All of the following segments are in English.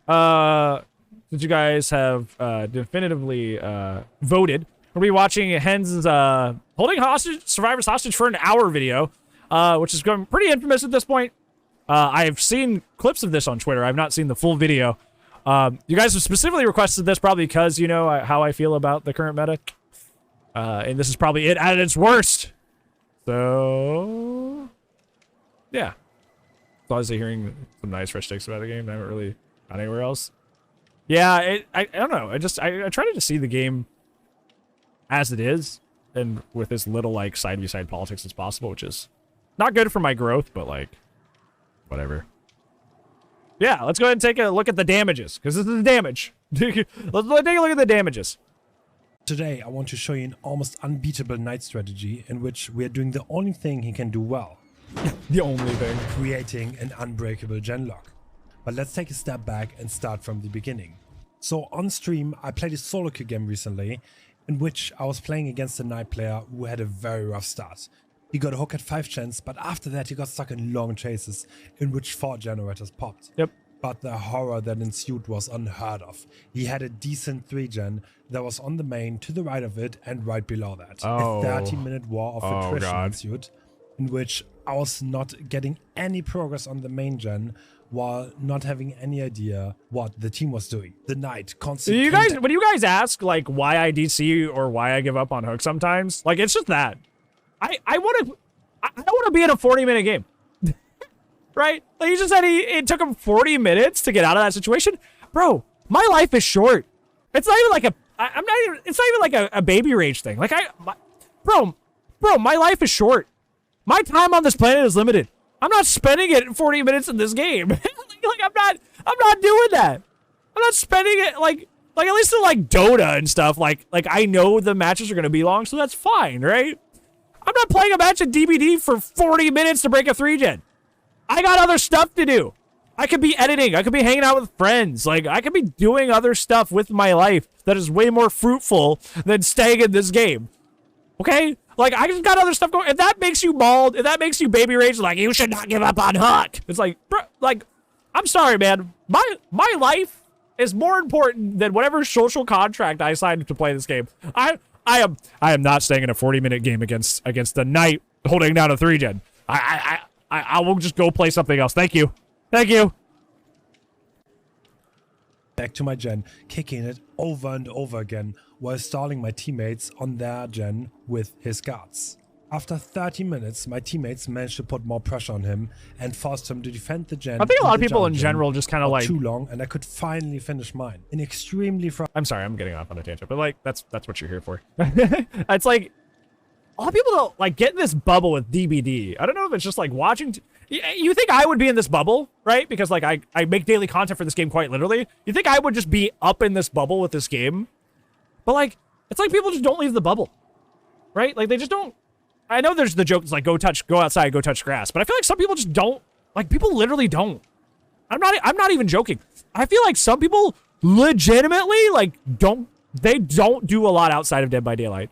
since you guys have definitively voted, we'll be watching Hens' holding hostage survivors hostage for an hour video, which is going pretty infamous at this point. I've seen clips of this on Twitter. I've not seen the full video. You guys have specifically requested this probably because you know how I feel about the current meta. And this is probably it at its worst. So, yeah. As long as I'm hearing some nice fresh takes about the game, I haven't really gone anywhere else. Yeah, I don't know. I try to see the game as it is, and with as little like side-by-side politics as possible, which is not good for my growth, but like, whatever. Yeah, let's go ahead and take a look at the damages, because this is the damage. Let's take a look at the damages. Today, I want to show you an almost unbeatable knight strategy in which we are doing the only thing he can do well. The only thing. Creating an unbreakable genlock. But let's take a step back and start from the beginning. So on stream, I played a solo queue game recently in which I was playing against a knight player who had a very rough start. He got a hook at 5 gens, but after that he got stuck in long chases in which 4 generators popped. Yep. But the horror that ensued was unheard of. He had a decent 3 gen that was on the main, to the right of it, and right below that. Oh. A 30-minute war of attrition ensued, in which I was not getting any progress on the main gen, while not having any idea what the team was doing. The knight constantly... When you guys ask, like, why I DC or why I give up on hook sometimes, like, it's just that. I want to be in a 40-minute game. Right? Like, you just said it took him 40 minutes to get out of that situation. Bro, my life is short. It's not even like it's not even like a baby rage thing. Like, bro, my life is short. My time on this planet is limited. I'm not spending it in 40 minutes in this game. like, I'm not doing that. I'm not spending it like at least in like Dota and stuff. Like I know the matches are going to be long, so that's fine, right? I'm not playing a match at DBD for 40 minutes to break a 3-gen. I got other stuff to do. I could be editing. I could be hanging out with friends. Like, I could be doing other stuff with my life that is way more fruitful than staying in this game. Okay? Like, I just got other stuff going. If that makes you bald, if that makes you baby rage, like, you should not give up on Hook. It's like, bro, like, I'm sorry, man. My life is more important than whatever social contract I signed to play this game. I am not staying in a 40-minute game against the knight holding down a 3-gen. I will just go play something else. Thank you. Thank you. Back to my gen, kicking it over and over again while stalling my teammates on their gen with his guards. After 30 minutes, my teammates managed to put more pressure on him and forced him to defend the gen. I think a lot of people in general just kind of like too long, and I could finally finish mine. An extremely I'm sorry, I'm getting off on a tangent, but like that's what you're here for. It's like a lot of people don't like get in this bubble with DBD. I don't know if it's just like watching. You think I would be in this bubble, right? Because like I make daily content for this game quite literally. You think I would just be up in this bubble with this game? But like, it's like people just don't leave the bubble, right? Like they just don't. I know there's the joke that's like go outside, go touch grass, but I feel like some people just don't. Like people literally don't. I'm not even joking. I feel like some people legitimately like don't do a lot outside of Dead by Daylight.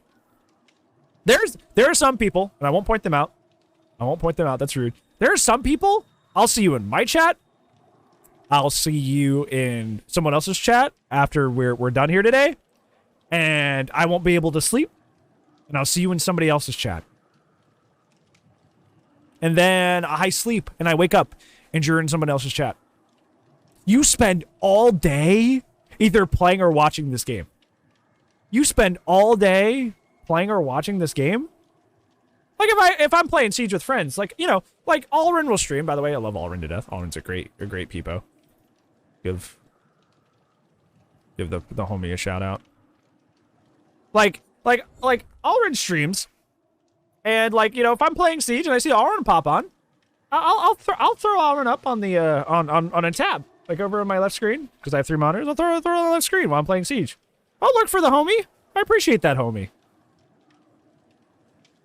There are some people, and I won't point them out. That's rude. There are some people, I'll see you in my chat. I'll see you in someone else's chat after we're done here today. And I won't be able to sleep. And I'll see you in somebody else's chat. And then I sleep and I wake up and you're in someone else's chat. You spend all day either playing or watching this game. You spend all day playing or watching this game. Like if I'm playing Siege with friends, like, you know, like Alrin will stream. By the way, I love Alrin to death. Alrin's a great peepo. Give the homie a shout out. Like Alrin streams, and like, you know, if I'm playing Siege and I see Alrin pop on, I'll throw Alrin up on the on a tab, like over on my left screen, because I have 3 monitors. I'll throw it on the left screen while I'm playing Siege. I'll look for the homie. I appreciate that homie.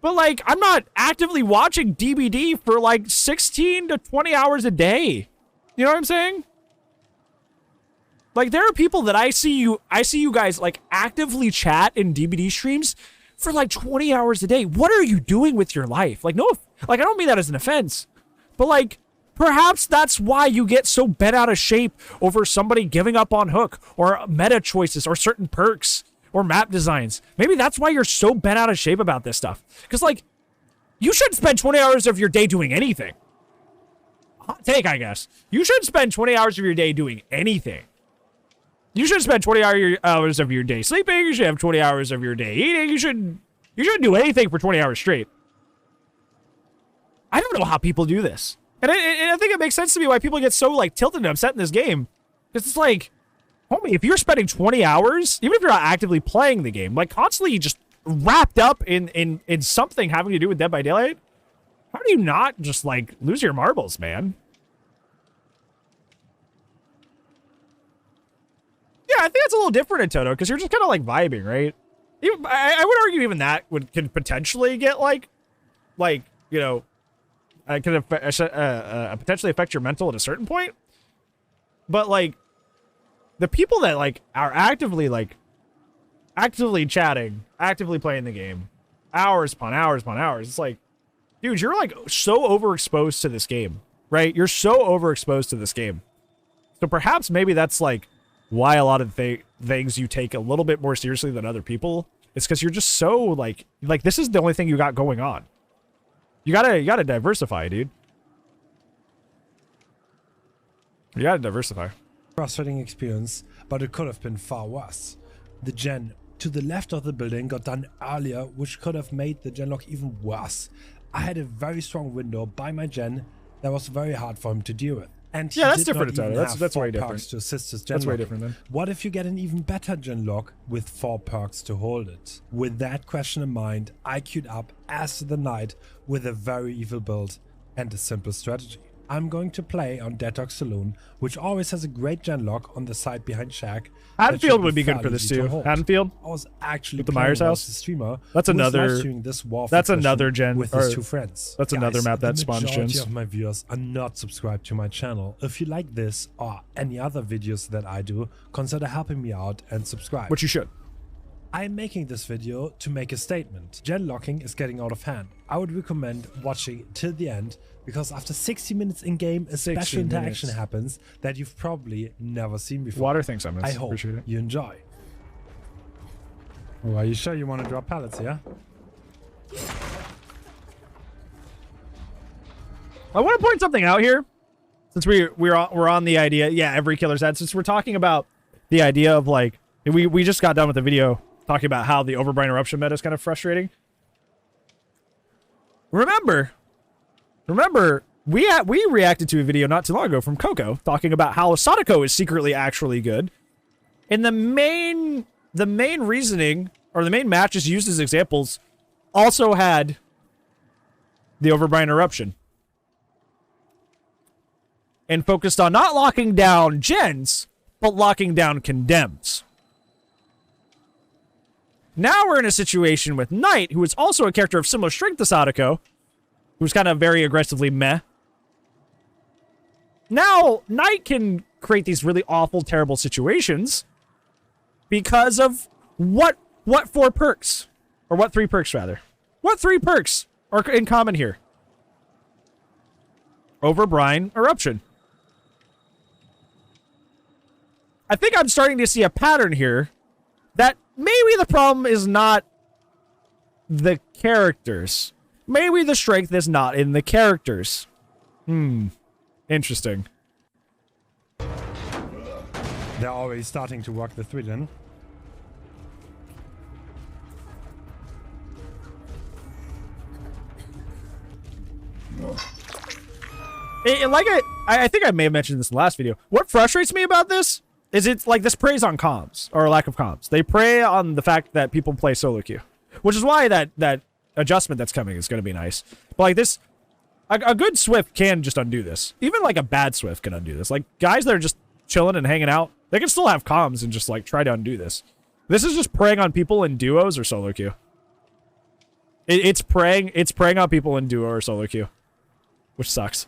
But like, I'm not actively watching DBD for like 16 to 20 hours a day. You know what I'm saying? Like, there are people that I see you guys like actively chat in DBD streams for like 20 hours a day. What are you doing with your life? Like, no, like I don't mean that as an offense, but like, Perhaps that's why you get so bent out of shape over somebody giving up on Hook, or meta choices, or certain perks, or map designs. Maybe that's why you're so bent out of shape about this stuff. Because, like, you shouldn't spend 20 hours of your day doing anything. Hot take, I guess. You shouldn't spend 20 hours of your day doing anything. You should spend 20 hours of your day sleeping. You should have 20 hours of your day eating. You shouldn't do anything for 20 hours straight. I don't know how people do this. And I think it makes sense to me why people get so, like, tilted and upset in this game. Because it's like, homie, if you're spending 20 hours, even if you're not actively playing the game, like, constantly just wrapped up in something having to do with Dead by Daylight, how do you not just, like, lose your marbles, man? Yeah, I think it's a little different in Toto, because you're just kind of, like, vibing, right? I would argue even that can potentially get, like, you know, could potentially affect your mental at a certain point. But, like, the people that, like, are actively chatting, actively playing the game, hours upon hours upon hours, it's like, dude, you're, like, so overexposed to this game, right? You're so overexposed to this game. So perhaps maybe that's, like, why a lot of things you take a little bit more seriously than other people. It's because you're just so, like, this is the only thing you got going on. You gotta diversify, dude. You gotta diversify. Frustrating experience, but it could have been far worse. The gen to the left of the building got done earlier, which could have made the genlock even worse. I had a very strong window by my gen that was very hard for him to deal with. And yeah, that's different. That's way different. To assist his that's way different then. What if you get an even better genlock with 4 perks to hold it? With that question in mind, I queued up as the Knight with a very evil build and a simple strategy. I'm going to play on Detox Saloon, which always has a great genlock on the side behind Shack. Haddonfield would be good for this too. Haddonfield? I was actually with the Myers house. The streamer. That's another. That's another gen with his 2 friends. That's another map that spawns gens. The majority of my viewers are not subscribed to my channel. If you like this or any other videos that I do, consider helping me out and subscribe. Which you should. I am making this video to make a statement. Gen locking is getting out of hand. I would recommend watching till the end, because after 60 minutes in game, a special interaction happens that you've probably never seen before. Water things, I hope you enjoy. Oh, are you sure you want to drop pallets here? I want to point something out here, since we're on the idea. Yeah, every killer's had. Since we're talking about the idea of, like, we just got done with the video talking about how the Overbrine Eruption meta is kind of frustrating. Remember, we reacted to a video not too long ago from Coco talking about how Sadako is secretly actually good. And the main reasoning, or the main matches used as examples, also had the Overbrine Eruption. And focused on not locking down gens, but locking down condemns. Now we're in a situation with Knight, who is also a character of similar strength to Sadako, who's kind of very aggressively meh. Now, Knight can create these really awful, terrible situations because of what 4 perks? Or what 3 perks, rather? What 3 perks are in common here? Overbrine Eruption. I think I'm starting to see a pattern here that maybe the problem is not the characters. Maybe the strength is not in the characters. Interesting. They're already starting to work the 3 then. I think I may have mentioned this in the last video. What frustrates me about this is it's like this preys on comms, or lack of comms. They prey on the fact that people play solo queue, which is why that adjustment that's coming is going to be nice. But like this, a good Swift can just undo this. Even like a bad Swift can undo this. Like guys that are just chilling and hanging out, they can still have comms and just like try to undo this. This is just preying on people in duos or solo queue. It's preying on people in duo or solo queue, which sucks.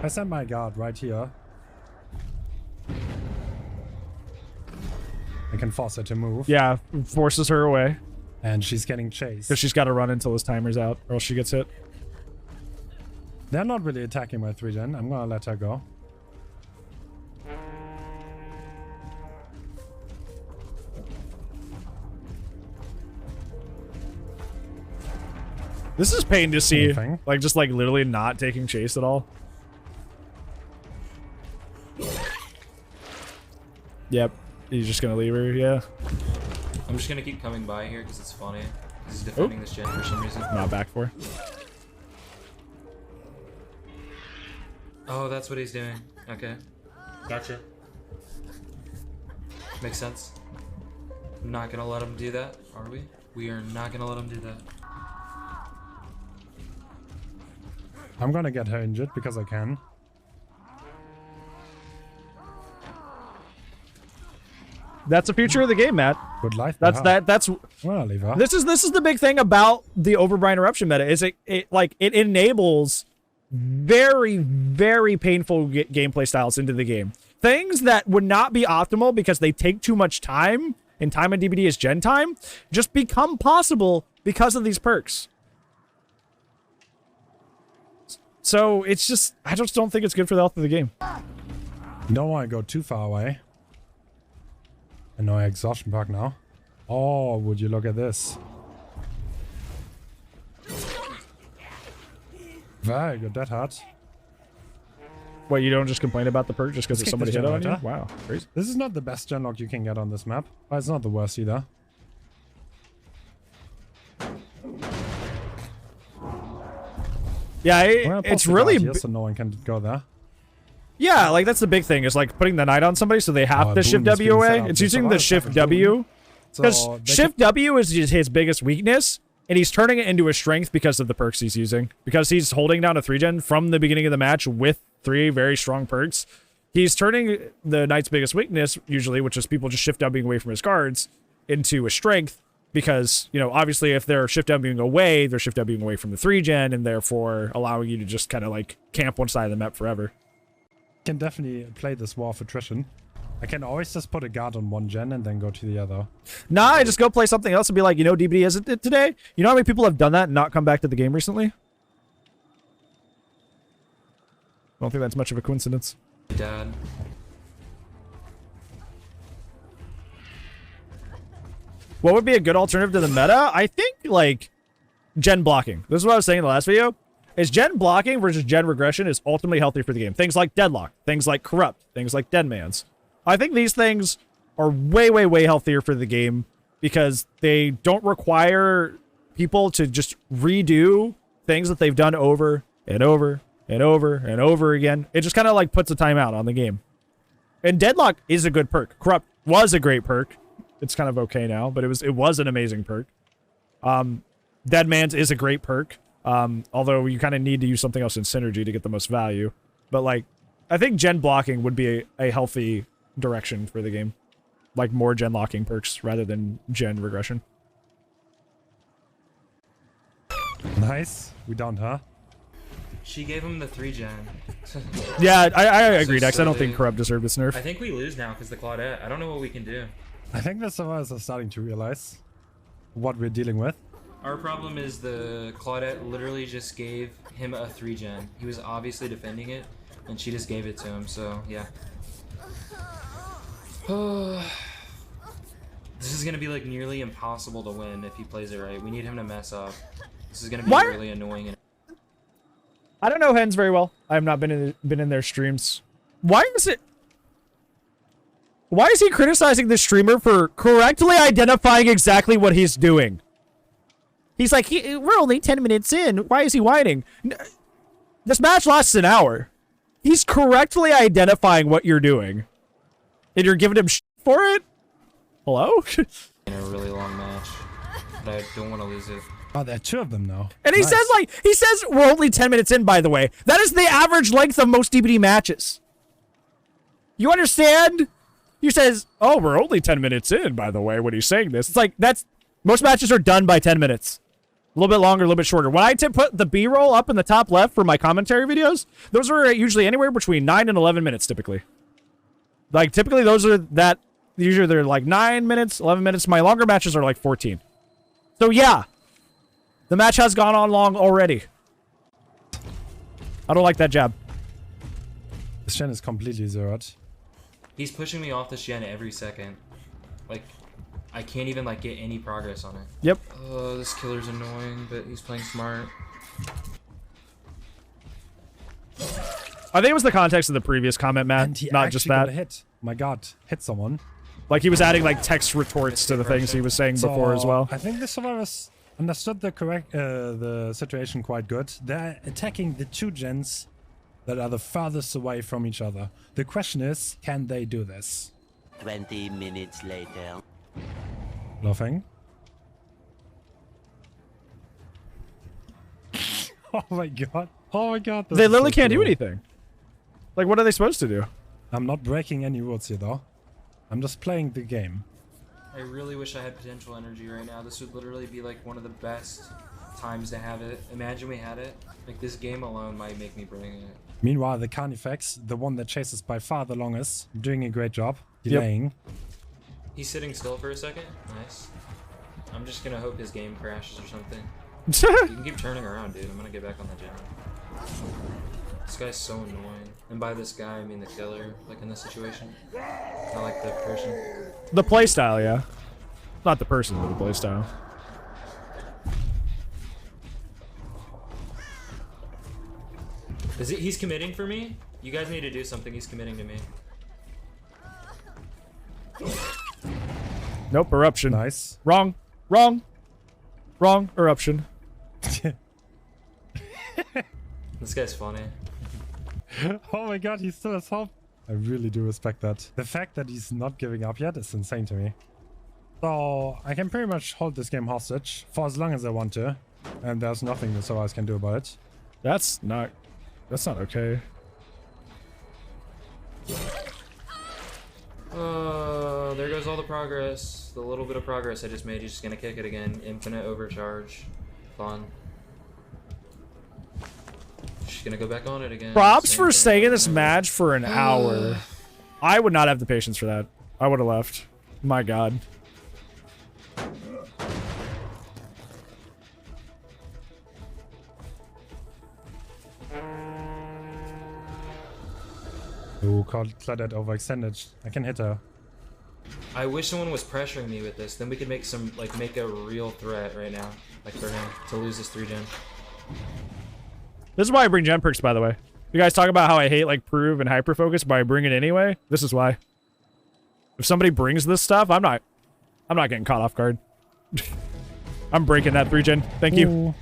I sent my guard right here. I can force her to move. Yeah, forces her away. And she's getting chased. Because she's got to run until his timer's out, or else she gets hit. They're not really attacking my 3-gen. I'm gonna let her go. This is pain to see. Anything? Like, just like literally not taking chase at all. Yep. He's just gonna leave her, yeah. I'm just gonna keep coming by here because it's funny. He's defending this gen for some reason. Not back for. Oh, that's what he's doing. Okay. Gotcha. Makes sense. I'm not gonna let him do that, are we? We are not gonna let him do that. I'm gonna get her injured because I can. That's the future of the game, Matt. Good life. That's behind. that's Well, I'll leave her. this is the big thing about the overbright eruption meta is it enables very, very painful gameplay styles into the game. Things that would not be optimal because they take too much time, and time on DBD is gen time, just become possible because of these perks. So it's just, I just don't think it's good for the health of the game. You don't want to go too far away. I know exhaustion park now. Oh, would you look at this? Very good, that hurt. What, you don't just complain about the perk just because Let's somebody kick hit the on you? generator. Wow, crazy. This is not the best genlock you can get on this map, but it's not the worst either. Yeah, I'm gonna it's post it really... out here so no one can go there. Yeah, like that's the big thing is like putting the knight on somebody so they have Oh, to shift boom is W being away. set up. It's There's a using lot the of shift damage. W because So they shift W is just his biggest weakness, and he's turning it into a strength because of the perks he's using. Because he's holding down a 3-gen from the beginning of the match with 3 very strong perks. He's turning the knight's biggest weakness, usually, which is people just shift Wing away from his cards, into a strength. Because, you know, obviously if they're shift Wing away, they're shift Wing away from the 3-gen, and therefore allowing you to just kind of like camp one side of the map forever. Can definitely play this war of attrition. I can always just put a guard on one gen and then go to the other. Nah, I just go play something else and be like, you know, DBD isn't it today? You know how many people have done that and not come back to the game recently? I don't think that's much of a coincidence. Dad. What would be a good alternative to the meta? I think, like, gen blocking. This is what I was saying in the last video. Is gen blocking versus gen regression is ultimately healthy for the game. Things like Deadlock, things like Corrupt, things like Deadman's. I think these things are way, way, way healthier for the game because they don't require people to just redo things that they've done over and over and over and over again. It just kind of like puts a timeout on the game. And Deadlock is a good perk. Corrupt was a great perk. It's kind of okay now, but it was an amazing perk. Deadman's is a great perk. Although you kind of need to use something else in synergy to get the most value. But like, I think gen blocking would be a healthy direction for the game. Like more gen locking perks rather than gen regression. Nice. We don't, huh? She gave him the 3-gen. Yeah, I agree, So Dex. I don't think silly. Corrupt deserved this nerf. I think we lose now because the Claudette. I don't know what we can do. I think that some of us are starting to realize what we're dealing with. Our problem is the Claudette literally just gave him a 3-gen. He was obviously defending it, and she just gave it to him, so yeah. This is gonna be like nearly impossible to win if he plays it right. We need him to mess up. This is gonna be Why- really annoying. And I don't know Hens very well. I have not been in their streams. Why is he criticizing the streamer for correctly identifying exactly what he's doing? He's like, we're only 10 minutes in. Why is he whining? This match lasts an hour. He's correctly identifying what you're doing. And you're giving him shit for it? Hello? in a really long match, but I don't want to lose it. Oh, there are 2 of them now. And he Nice. says we're only 10 minutes in, by the way. That is the average length of most DBD matches. You understand? He says, oh, we're only 10 minutes in, by the way, when he's saying this. It's like, most matches are done by 10 minutes. A little bit longer, a little bit shorter. When I put the B-roll up in the top left for my commentary videos, those are usually anywhere between 9 and 11 minutes, typically. Like, typically those are that... Usually they're like 9 minutes, 11 minutes. My longer matches are like 14. So, yeah. The match has gone on long already. I don't like that jab. This Shen is completely zeroed. He's pushing me off the Shen every second. Like, I can't even like get any progress on it. Yep. Oh, this killer's annoying, but he's playing smart. I think it was the context of the previous comment, Matt. And he Not actually just got that. a hit. My god, hit someone. Like, he was adding, like, text retorts to the things he was saying before as well. I think the survivors understood the situation quite good. They're attacking the 2 gens that are the farthest away from each other. The question is, can they do this? 20 minutes later. Laughing. Oh my god. Oh my god. They literally can't do anything. Like, what are they supposed to do? I'm not breaking any rules here, though. I'm just playing the game. I really wish I had potential energy right now. This would literally be like one of the best times to have it. Imagine we had it. Like, this game alone might make me bring it. Meanwhile, the Carnifex, the one that chases by far the longest, doing a great job. Delaying. He's sitting still for a second. Nice. I'm just gonna hope his game crashes or something. You can keep turning around, dude. I'm gonna get back on the gen. This guy's so annoying. And by this guy, I mean the killer, like in this situation. Not like the person. The playstyle, yeah. Not the person, but the playstyle. He's committing for me? You guys need to do something. He's committing to me. Nope, eruption. Nice. Wrong. Wrong. Wrong. Eruption. This guy's funny. Oh my god, he still has hope. I really do respect that. The fact that he's not giving up yet is insane to me. So, I can pretty much hold this game hostage for as long as I want to. And there's nothing the survivors can do about it. That's not okay. There goes all the progress. The little bit of progress I just made. He's just gonna kick it again. Infinite overcharge. Fun. Just gonna go back on it again. Props Same for thing staying in over this and over. match for an hour. I would not have the patience for that. I would have left. My god. Ooh, Claudette overextended. I can hit her. I wish someone was pressuring me with this. Then we could make some, like, make a real threat right now. Like, for him to lose this 3-gen. This is why I bring gen perks, by the way. You guys talk about how I hate, like, prove and hyper focus, but I bring it anyway. This is why. If somebody brings this stuff, I'm not getting caught off guard. I'm breaking that 3-gen. Thank you. Ooh.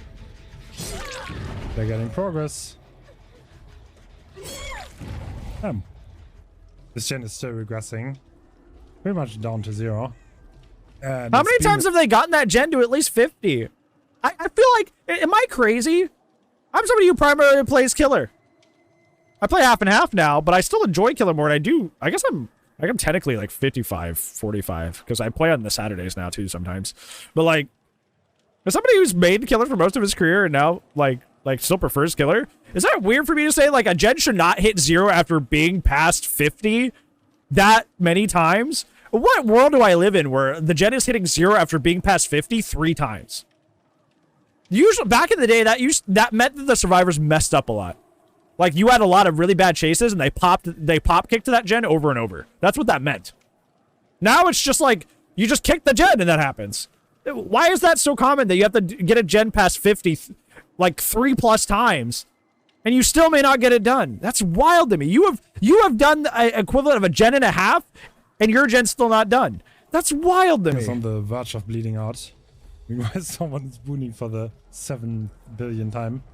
They're getting progress. This gen is still regressing. Pretty much down to 0. And How many times have they gotten that gen to at least 50? I feel like, am I crazy? I'm somebody who primarily plays killer. I play half and half now, but I still enjoy killer more. And I guess I'm technically like 55, 45, because I play on the Saturdays now too sometimes. But like, as somebody who's made killer for most of his career and now like still prefers killer, is that weird for me to say? Like, a gen should not hit 0 after being past 50 that many times? What world do I live in where the gen is hitting 0 after being past 50 3 times? Usually, back in the day, that meant that the survivors messed up a lot. Like, you had a lot of really bad chases, and they pop kicked to that gen over and over. That's what that meant. Now it's just like, you just kick the gen and that happens. Why is that so common that you have to get a gen past 50 like 3+ times, and you still may not get it done? That's wild to me. You have done the equivalent of a gen and a half, and your gen's still not done. That's wild to me. It's on the verge of bleeding out. Meanwhile, someone is booning for the 7 billion time.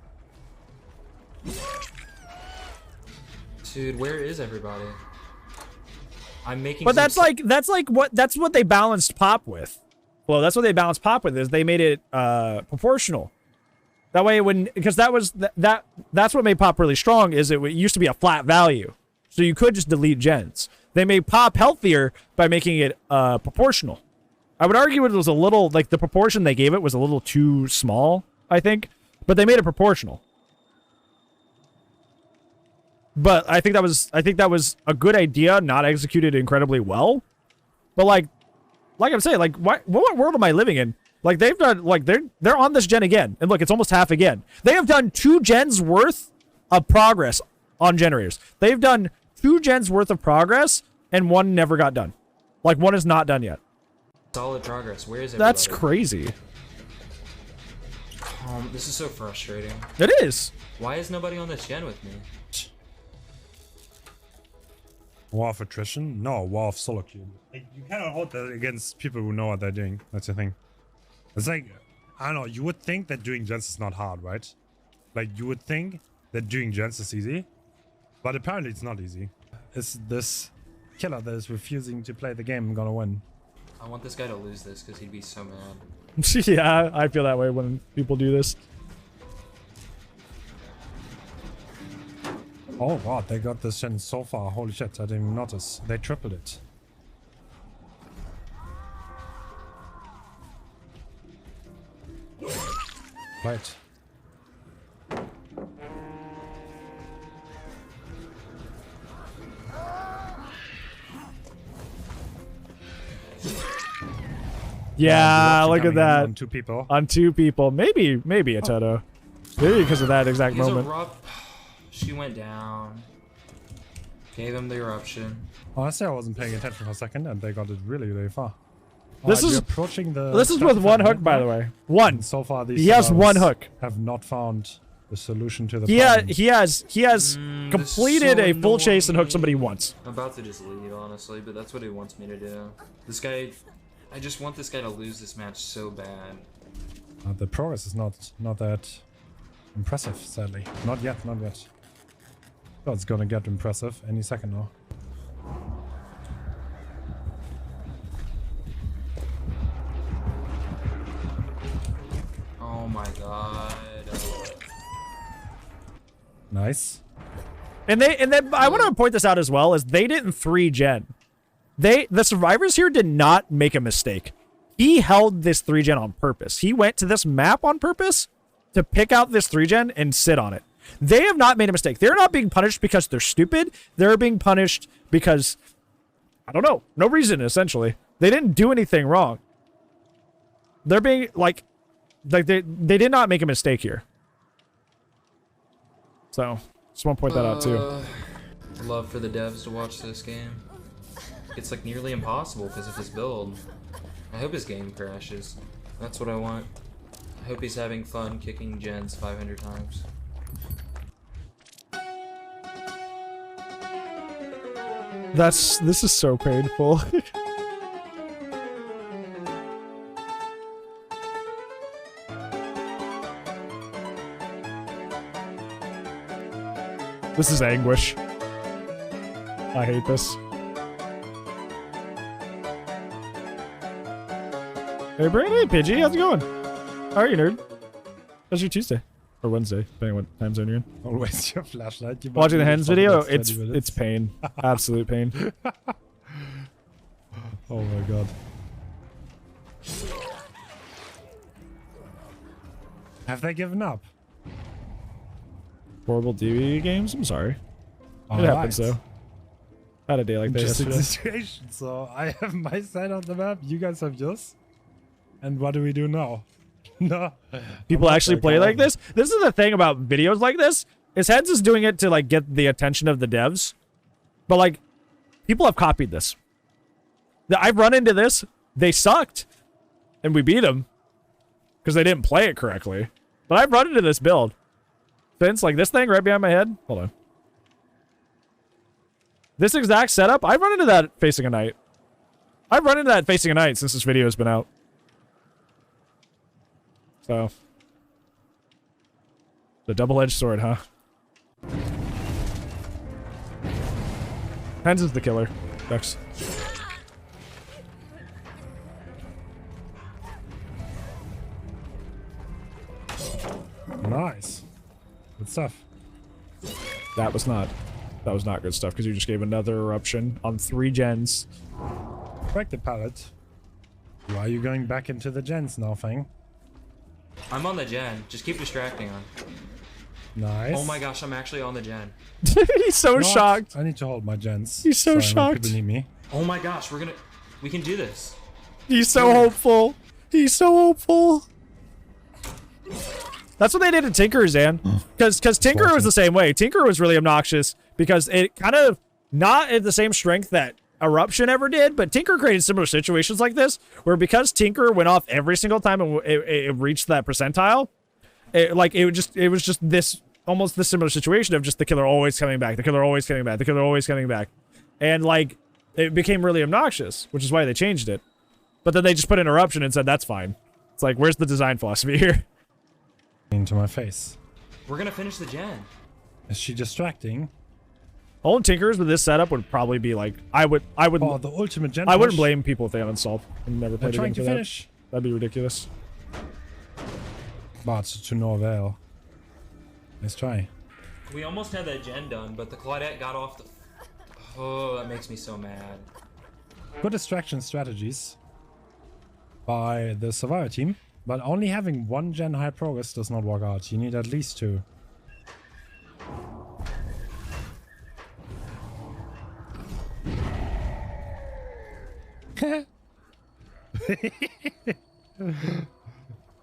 Dude, where is everybody? I'm making. But that's what they balanced pop with. Well, that's what they balanced pop with, is they made it proportional. That way, because that's what made pop really strong, is it used to be a flat value, so you could just delete gens. They made pop healthier by making it proportional. I would argue it was a little, like, the proportion they gave it was a little too small. I think, but they made it proportional. But I think that was a good idea, not executed incredibly well. But like I'm saying, like what world am I living in? Like they've done, like they're on this gen again, and look, it's almost half again. They have done 2 gens worth of progress on generators. They've done 2 gens worth of progress, and 1 never got done. Like 1 is not done yet. Solid progress. Where is it? That's crazy. This is so frustrating. It is. Why is nobody on this gen with me? War of attrition? No, war of solo queue. Like, you cannot hold that against people who know what they're doing. That's the thing. It's like, I don't know, you would think that doing gens is not hard, right? Like, you would think that doing gens is easy, but apparently it's not easy. Is this killer that is refusing to play the game gonna win? I want this guy to lose this because he'd be so mad. Yeah, I feel that way when people do this. Oh god, they got this gen so far. Holy shit, I didn't even notice. They tripled it. Right. Yeah, look at that. On 2 people. On 2 people. Maybe a Toto. Maybe because of that exact He's moment. She went down. Gave him the eruption. Honestly, I wasn't paying attention for a second, and they got it really, really far. This is approaching the. This is with 1 hook, by the way. 1. And so far, these he has 1 hook. Have not found the solution to the Yeah, problem. he has completed so a full chase and hooked annoying. somebody once. I'm about to just leave, honestly, but that's what he wants me to do. This guy, I just want this guy to lose this match so bad. The progress is not that impressive, sadly. Not yet, not yet. Oh, it's gonna get impressive any second now. Oh my god. Nice. And then I want to point this out as well, is they didn't 3 gen. The survivors here did not make a mistake. He held this 3 gen on purpose. He went to this map on purpose to pick out this 3 gen and sit on it. They have not made a mistake. They're not being punished because they're stupid. They're being punished because, I don't know, no reason, essentially. They didn't do anything wrong. They're being, like they did not make a mistake here. So, just want to point that out, too. Love for the devs to watch this game. It's, like, nearly impossible because of his build. I hope his game crashes. That's what I want. I hope he's having fun kicking gens 500 times. This is so painful. This is anguish. I hate this. Hey, Bran, hey, Pidgey, how's it going? How are you, nerd? How's your Tuesday? Or Wednesday, depending on what time zone you're in. Always your flashlight. You Watching the Hens video, it's it's pain. Absolute pain. Oh my god. Have they given up? Horrible DB games? I'm sorry. It happens, though. I had a day like that Interesting yesterday. situation. So I have my side on the map, you guys have yours. And what do we do now? No. People actually play like this? This is the thing about videos like this, is Hens is doing it to, like, get the attention of the devs. But, like, people have copied this. I've run into this. They sucked. And we beat them. Because they didn't play it correctly. But I've run into this build. Vince, like this thing right behind my head. Hold on. This exact setup, I've run into that facing a knight. I've run into that facing a knight since this video has been out. So. The double-edged sword, huh? Hens is the killer. Ducks. Nice. Good stuff. That was not good stuff because you just gave another eruption on 3 gens. Break the pallet. Why are you going back into the gens now, Fang? I'm on the gen. Just keep distracting him. Nice. Oh my gosh, I'm actually on the gen. He's so You know what? shocked. I need to hold my gens. He's so Sorry, when shocked. people need me. Oh my gosh, we can do this. He's so hopeful. He's so hopeful. That's what they did to Tinker, Zan. Because Tinker was the same way. Tinker was really obnoxious because it kind of not at the same strength that Eruption ever did, but Tinker created similar situations like this, where because Tinker went off every single time it reached that percentile, it was just this almost this similar situation of just the killer always coming back, the killer always coming back, the killer always coming back, and like it became really obnoxious, which is why they changed it. But then they just put in Eruption and said that's fine. It's like, where's the design philosophy here? Into my face. We're gonna finish the gen. Is she distracting? Holding Tinkers with this setup would probably be like I would Oh, the ultimate gen. I wouldn't push. blame people if they uninstalled and never They're played trying again to for finish. that. That'd be ridiculous. But to no avail. Nice try. We almost had that gen done, but the Claudette got off the... Oh, that makes me so mad. Good distraction strategies by the Survivor team, but only having one gen high progress does not work out. You need at least two.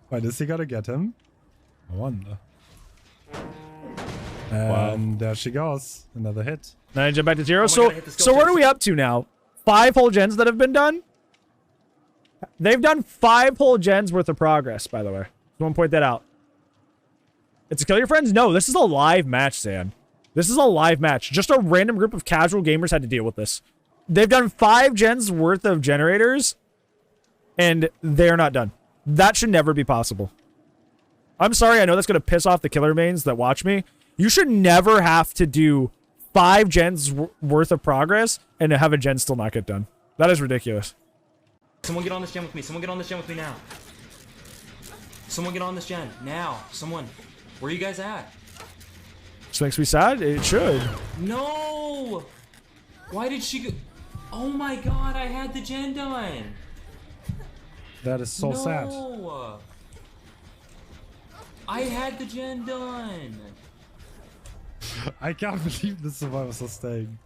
Wait, is he gonna get him? I wonder. And there she goes. Another hit. Now I jump back to 0. my So God, I hit the skill so what chase. are we up to now? 5 whole gens that have been done? They've done 5 whole gens worth of progress, by the way. Just want to point that out. It's a kill your friends? No, this is a live match, Zan. This is a live match. Just a random group of casual gamers had to deal with this. They've done 5 gens worth of generators, and they're not done. That should never be possible. I'm sorry, I know that's going to piss off the killer mains that watch me. You should never have to do 5 gens worth of progress and to have a gen still not get done. That is ridiculous. Someone get on this gen with me. Someone get on this gen with me now. Someone get on this gen. Now. Someone. Where are you guys at? Which makes me sad. It should. No! Why did she go... Oh my god, I had the gen done! That is so sad. No! I had the gen done! I can't believe the survivors are staying.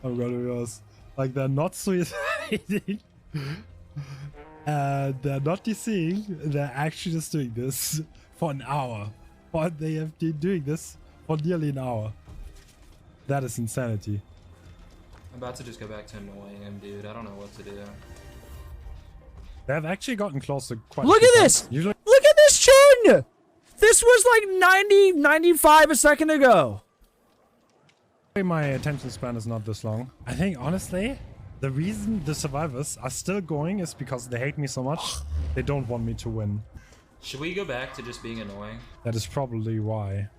I'm gonna be honest. Like, they're not suiciding. They're not DCing. They're actually just doing this for an hour. But they have been doing this for nearly an hour. That is insanity. I'm about to just go back to annoying him, dude. I don't know what to do. They have actually gotten close to quite a Look few at times. this! Usually, Look at this chin! This was like 90, 95 a second ago. my attention span is not this long. I think, honestly, the reason the survivors are still going is because they hate me so much. They don't want me to win. Should we go back to just being annoying? That is probably why.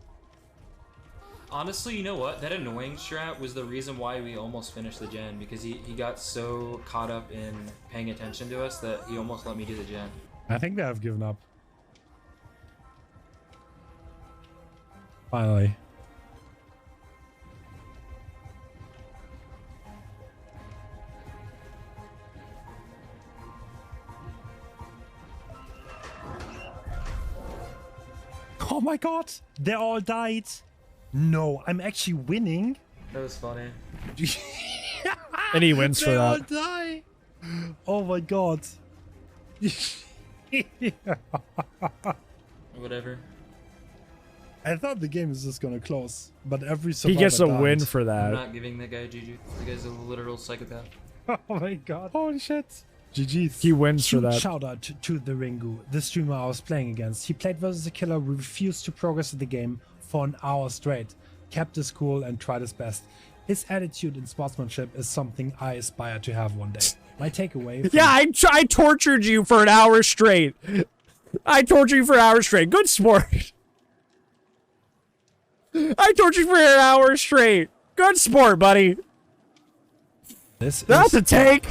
Honestly, you know what? That annoying strat was the reason why we almost finished the gen, because he got so caught up in paying attention to us that he almost let me do the gen. I think they have given up. Finally. Oh my god! They all died! No, I'm actually winning. That was funny. And he wins for They all that. die! Oh my god. Whatever. I thought the game is just gonna close, but every He survivor gets a died. win for I'm that. not giving that guy Juju. The guy's a literal psychopath. Oh my god. Holy shit. GG's. He wins for that. Shout out to the Ringu, the streamer I was playing against. He played versus a killer who refused to progress in the game for an hour straight, kept his cool and tried his best. His attitude and sportsmanship is something I aspire to have one day. My takeaway from Yeah, I tortured you for an hour straight. I tortured you for an hour straight. Good sport. I tortured you for an hour straight. Good sport, buddy. this That's is a take.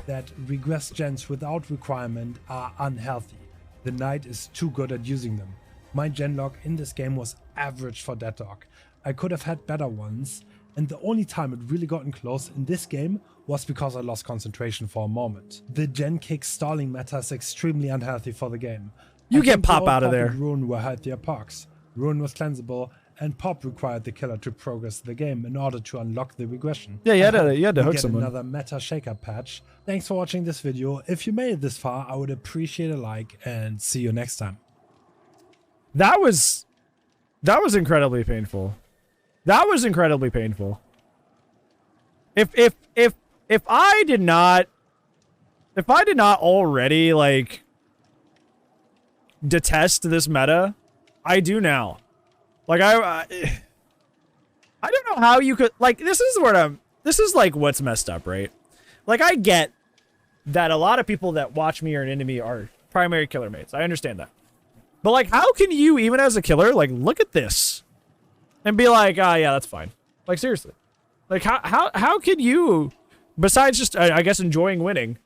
that regress gens without requirement are unhealthy. The knight is too good at using them. My gen log in this game was average for that dog. I could have had better ones, and the only time it really gotten close in this game was because I lost concentration for a moment. The gen kick stalling meta is extremely unhealthy for the game. You I get think Pop both out of Pop there. and Ruin were healthier parks. Ruin was cleansable, and Pop required the killer to progress the game in order to unlock the regression. Yeah, you had I hope to we hook get someone. another meta shake-up patch. Thanks for watching this video. If you made it this far, I would appreciate a like, and see you next time. That was incredibly painful. That was incredibly painful. If I did not already like detest this meta, I do now. Like I don't know how you could like this is like what's messed up, right? Like I get that a lot of people that watch me or an enemy are primary killer mates. I understand that. But like how can you even as a killer like look at this and be like, "Ah, yeah, that's fine." Like seriously. Like how can you, besides just I guess enjoying winning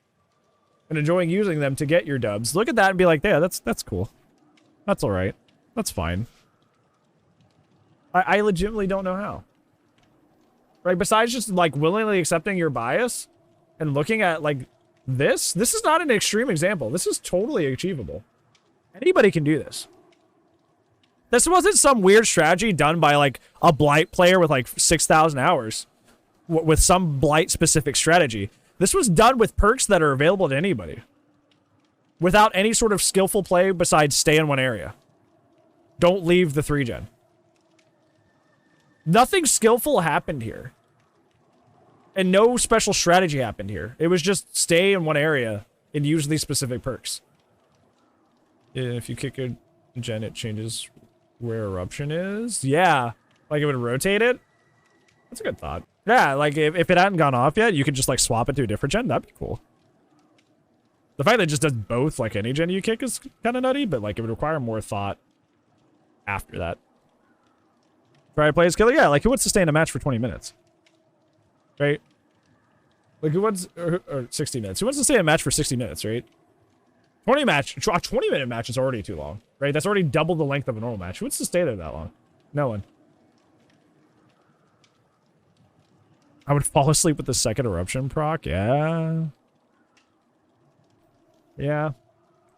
and enjoying using them to get your dubs, look at that and be like, "Yeah, that's cool. That's all right. That's fine." I legitimately don't know how. Right? Besides just like willingly accepting your bias and looking at like this is not an extreme example. This is totally achievable. Anybody can do this. This wasn't some weird strategy done by like a Blight player with like 6,000 hours with some Blight specific strategy. This was done with perks that are available to anybody without any sort of skillful play besides stay in one area. Don't leave the 3-gen. Nothing skillful happened here. And no special strategy happened here. It was just stay in one area and use these specific perks. If you kick a gen, it changes where eruption is. Yeah. Like it would rotate it. That's a good thought. Yeah, like if it hadn't gone off yet, you could just like swap it to a different gen. That'd be cool. The fact that it just does both like any gen you kick is kind of nutty, but like it would require more thought after that. Try to play as killer? Yeah, like who wants to stay in a match for 20 minutes? Right? Like who wants, or 60 minutes. Who wants to stay in a match for 60 minutes, right? 20-minute match is already too long, right? That's already double the length of a normal match. Who wants to stay there that long? No one. I would fall asleep with the second eruption proc. Yeah. Yeah.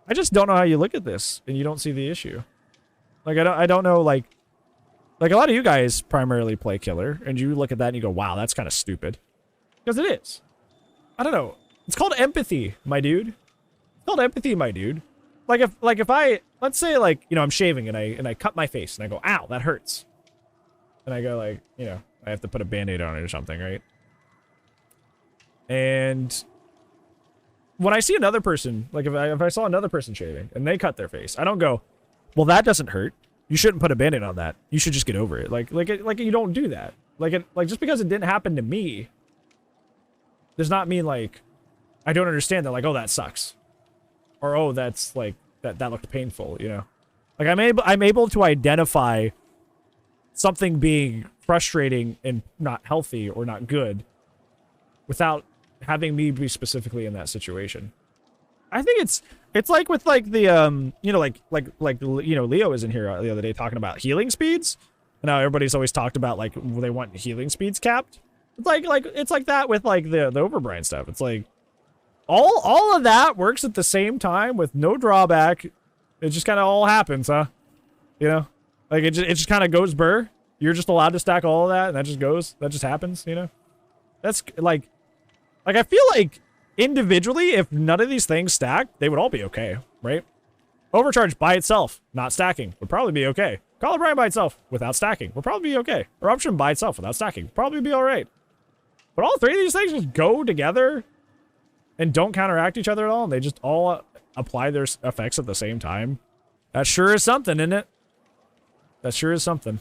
I just don't know how you look at this and you don't see the issue. Like I don't know like a lot of you guys primarily play killer and you look at that and you go, "Wow, that's kind of stupid." Because it is. I don't know. It's called empathy, my dude. It's called empathy, my dude. Like if I, let's say like, you know, I'm shaving and I cut my face and I go, "Ow, that hurts." And I go like, you know, I have to put a band-aid on it or something, right? And when I see another person, like if I saw another person shaving and they cut their face, I don't go, "Well, that doesn't hurt. You shouldn't put a band-aid on that. You should just get over it." Like you don't do that. Like just because it didn't happen to me does not mean like I don't understand that. Like, oh, that sucks, or oh, that's like that looked painful. You know, like I'm able to identify something being frustrating and not healthy or not good without having me be specifically in that situation. I think it's like with like the you know like you know Leo was in here the other day talking about healing speeds. And now everybody's always talked about like they want healing speeds capped. It's like that with like the Overbrand stuff. It's like all of that works at the same time with no drawback. It just kind of all happens, huh? You know, like it just kind of goes burr. You're just allowed to stack all of that, and that just happens. You know, that's like I feel like individually, if none of these things stack, they would all be okay, right? Overcharge by itself, not stacking, would probably be okay. Call of Bran by itself, without stacking, would probably be okay. Eruption by itself, without stacking, would probably be alright. But all three of these things just go together and don't counteract each other at all, and they just all apply their effects at the same time. That sure is something, isn't it? That sure is something.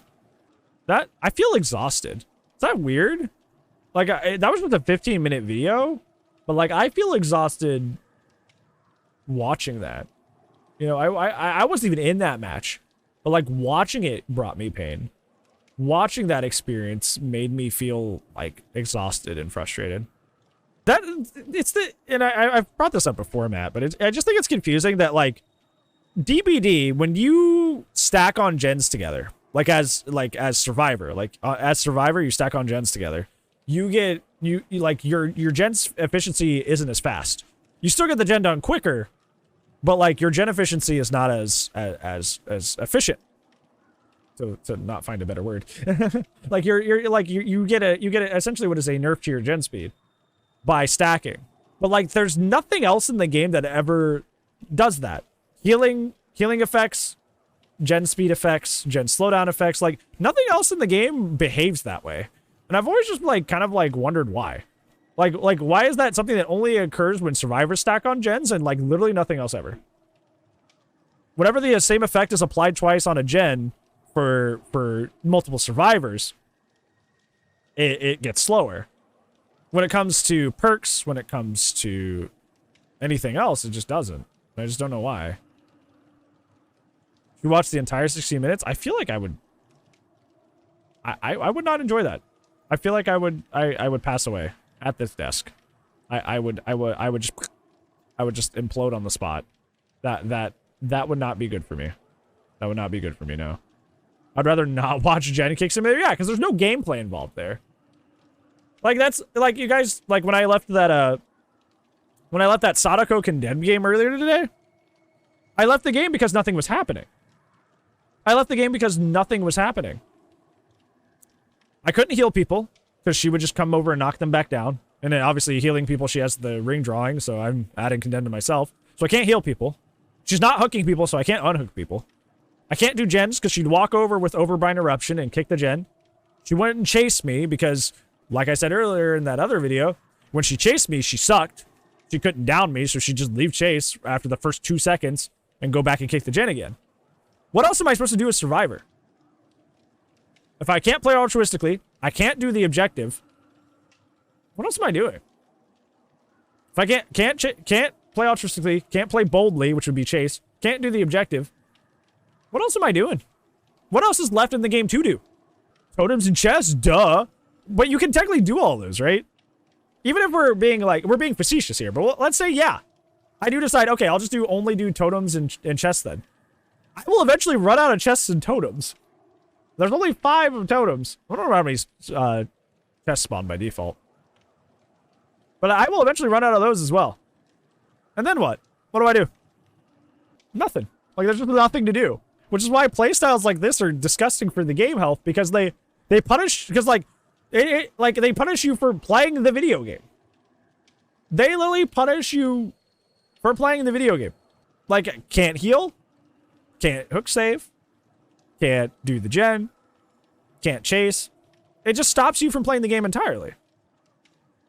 That, I feel exhausted. Is that weird? Like, that was with a 15-minute video, but like, I feel exhausted watching that. You know, I wasn't even in that match, but like watching it brought me pain. Watching that experience made me feel like exhausted and frustrated. And I've brought this up before, Matt, but I just think it's confusing that like DBD, when you stack on gens together, like as Survivor, as Survivor, you stack on gens together, you get like your gen's efficiency isn't as fast. You still get the gen done quicker, but like your gen efficiency is not as efficient. To not find a better word, like you get essentially what is a nerf to your gen speed by stacking. But like there's nothing else in the game that ever does that. Healing effects, gen speed effects, gen slowdown effects, like nothing else in the game behaves that way. And I've always just like kind of like wondered why. Like why is that something that only occurs when survivors stack on gens and like literally nothing else ever? Whenever the same effect is applied twice on a gen for multiple survivors, it gets slower. When it comes to perks, when it comes to anything else, it just doesn't. I just don't know why. If you watch the entire 16 minutes, I feel like I would not enjoy that. I feel like I would pass away at this desk. I would just implode on the spot. That would not be good for me. That would not be good for me, no. I'd rather not watch Gen Kick Simulator, yeah, because there's no gameplay involved there. Like that's like you guys like when I left that Sadako Condemned game earlier today, I left the game because nothing was happening. I couldn't heal people because she would just come over and knock them back down. And then obviously healing people, she has the ring drawing, so I'm adding Condemned to myself. So I can't heal people. She's not hooking people, so I can't unhook people. I can't do gens because she'd walk over with Overbind Eruption and kick the gen. She wouldn't chase me because, like I said earlier in that other video, when she chased me, she sucked. She couldn't down me, so she'd just leave chase after the first 2 seconds and go back and kick the gen again. What else am I supposed to do as Survivor? If I can't play altruistically, I can't do the objective. What else am I doing? If I can't play altruistically, can't play boldly, which would be chase, can't do the objective, what else am I doing? What else is left in the game to do? Totems and chests, duh. But you can technically do all those, right? Even if we're being facetious here, but let's say, yeah, I do decide, okay, I'll just only do totems and chests then. I will eventually run out of chests and totems. There's only 5 of totems. I don't know how many chests spawn by default. But I will eventually run out of those as well. And then what? What do I do? Nothing. Like, there's just nothing to do. Which is why playstyles like this are disgusting for the game health, because they punish, because like they punish you for playing the video game. They literally punish you for playing the video game. Like, can't heal, can't hook save, can't do the gen, can't chase. It just stops you from playing the game entirely.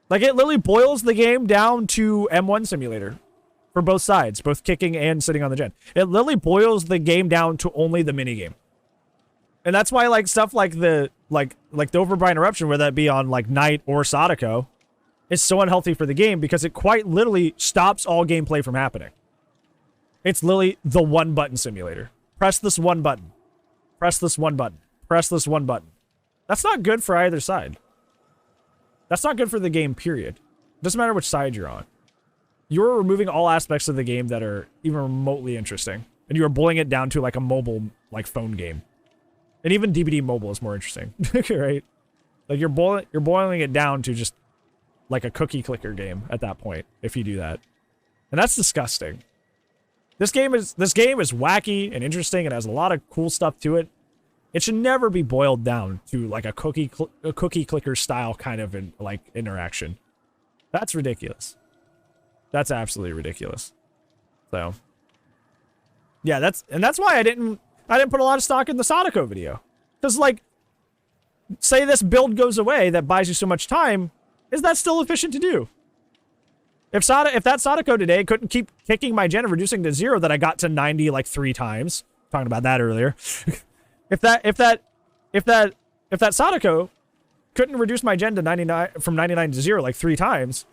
Like, it literally boils the game down to M1 Simulator. For both sides, both kicking and sitting on the gen. It literally boils the game down to only the minigame. And that's why like stuff like the Overbind Eruption, whether that be on like Knight or Sadako, is so unhealthy for the game because it quite literally stops all gameplay from happening. It's literally the one button simulator. Press this one button. Press this one button. Press this one button. That's not good for either side. That's not good for the game, period. Doesn't matter which side you're on. You're removing all aspects of the game that are even remotely interesting. And you are boiling it down to like a mobile, like phone game. And even DBD mobile is more interesting, right? Like you're boiling it down to just like a cookie clicker game at that point, if you do that. And that's disgusting. This game is wacky and interesting and has a lot of cool stuff to it. It should never be boiled down to like a cookie clicker style kind of interaction. That's ridiculous. That's absolutely ridiculous. So, yeah, that's why I didn't put a lot of stock in the Sadako video. Because, like, say this build goes away that buys you so much time, is that still efficient to do? If that Sadako today couldn't keep kicking my gen and reducing to 0 that I got to 90 like 3 times, talking about that earlier. if that Sadako couldn't reduce my gen to 99 from 99 to 0 like 3 times,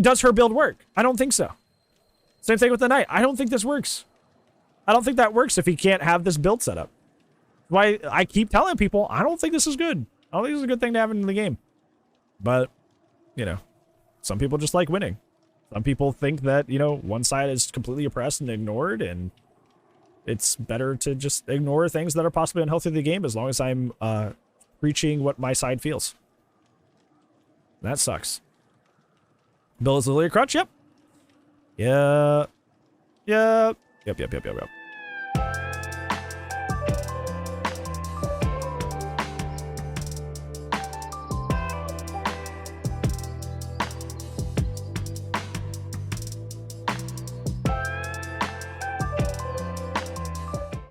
does her build work? I don't think so. Same thing with the Knight. I don't think this works. I don't think that works if he can't have this build set up. Why I keep telling people, I don't think this is good. I don't think this is a good thing to have in the game. But, you know, some people just like winning. Some people think that, you know, one side is completely oppressed and ignored, and it's better to just ignore things that are possibly unhealthy in the game as long as I'm preaching what my side feels. That sucks. Bill is literally a crutch? Yep. Yeah. Yep. Yep. Yep. Yep. Yep. Yep.